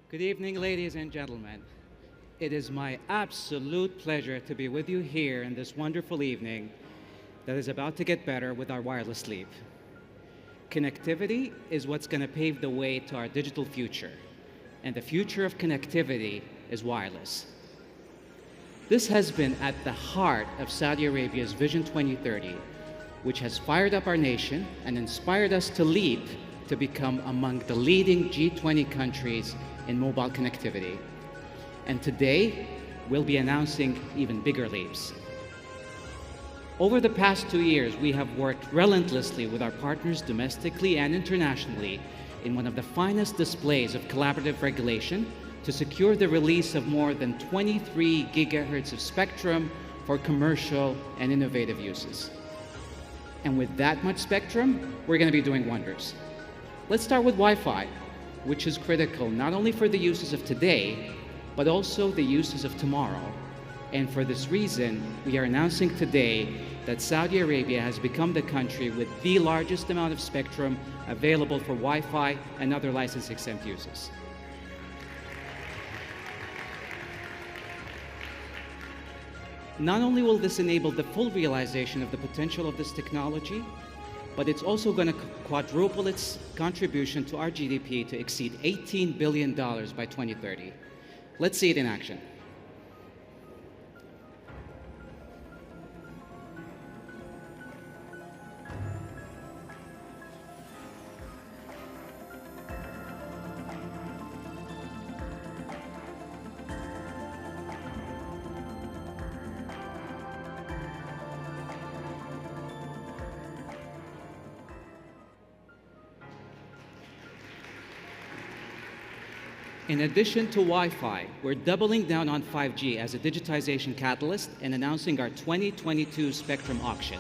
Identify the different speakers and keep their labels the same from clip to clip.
Speaker 1: Good evening, ladies and gentlemen. It is my absolute pleasure to be with you here in this wonderful evening that is about to get better with our wireless leap. Connectivity is what's going to pave the way to our digital future, and the future of connectivity is wireless. This has been at the heart of Saudi Arabia's Vision 2030, which has fired up our nation and inspired us to leap to become among the leading G20 countries in mobile connectivity. And today, we'll be announcing even bigger leaps. Over the past 2 years, we have worked relentlessly with our partners domestically and internationally in one of the finest displays of collaborative regulation to secure the release of more than 23 gigahertz of spectrum for commercial and innovative uses. And with that much spectrum, we're going to be doing wonders. Let's start with Wi-Fi, which is critical not only for the uses of today, but also the uses of tomorrow. And for this reason, we are announcing today that Saudi Arabia has become the country with the largest amount of spectrum available for Wi-Fi and other license-exempt uses. Not only will this enable the full realization of the potential of this technology, but it's also going to quadruple its contribution to our GDP to exceed $18 billion by 2030. Let's see it in action. In addition to Wi-Fi, we're doubling down on 5G as a digitization catalyst and announcing our 2022 spectrum auction.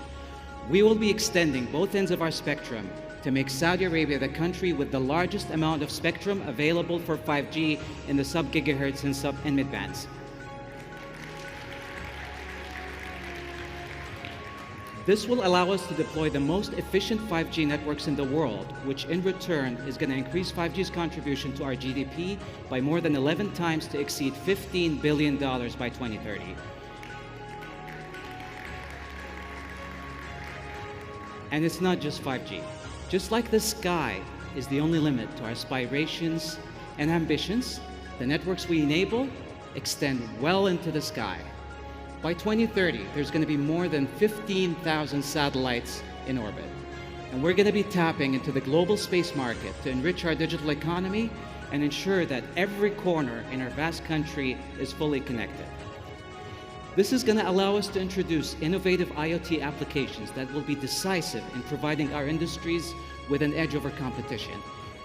Speaker 1: We will be extending both ends of our spectrum to make Saudi Arabia the country with the largest amount of spectrum available for 5G in the sub-gigahertz and mid-bands. This will allow us to deploy the most efficient 5G networks in the world, which in return is going to increase 5G's contribution to our GDP by more than 11 times to exceed $15 billion by 2030. And it's not just 5G. Just like the sky is the only limit to our aspirations and ambitions, the networks we enable extend well into the sky. By 2030, there's going to be more than 15,000 satellites in orbit. And we're going to be tapping into the global space market to enrich our digital economy and ensure that every corner in our vast country is fully connected. This is going to allow us to introduce innovative IoT applications that will be decisive in providing our industries with an edge over competition.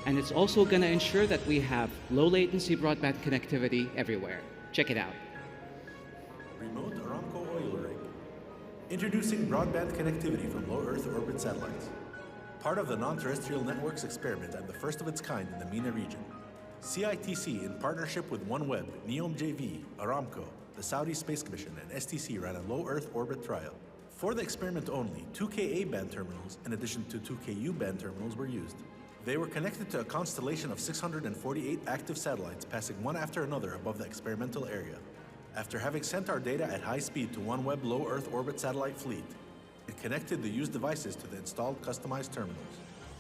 Speaker 1: And it's also going to ensure that we have low latency broadband connectivity everywhere. Check it out.
Speaker 2: Remote Aramco oil rig. Introducing broadband connectivity from low Earth orbit satellites. Part of the non-terrestrial networks experiment and the first of its kind in the MENA region. CITC, in partnership with OneWeb, NEOM JV, Aramco, the Saudi Space Commission, and STC ran a low Earth orbit trial. For the experiment only, 2K A-band terminals, in addition to 2K U-band terminals, were used. They were connected to a constellation of 648 active satellites passing one after another above the experimental area. After having sent our data at high speed to OneWeb low Earth orbit satellite fleet, it connected the used devices to the installed customized terminals.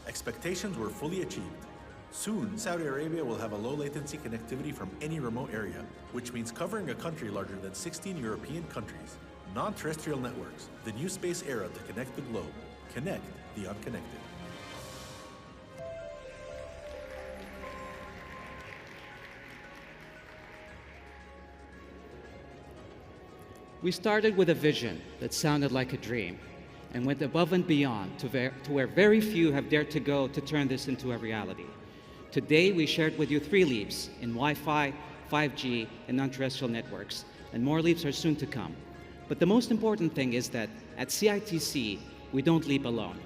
Speaker 2: Expectations were fully achieved. Soon, Saudi Arabia will have a low latency connectivity from any remote area, which means covering a country larger than 16 European countries. Non-terrestrial networks, the new space era to connect the globe. Connect the unconnected.
Speaker 1: We started with a vision that sounded like a dream and went above and beyond to where very few have dared to go to turn this into a reality. Today, we shared with you 3 leaps in Wi-Fi, 5G, and non-terrestrial networks, and more leaps are soon to come. But the most important thing is that at CITC, we don't leap alone.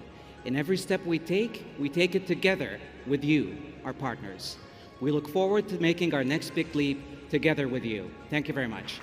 Speaker 1: In every step we take it together with you, our partners. We look forward to making our next big leap together with you. Thank you very much.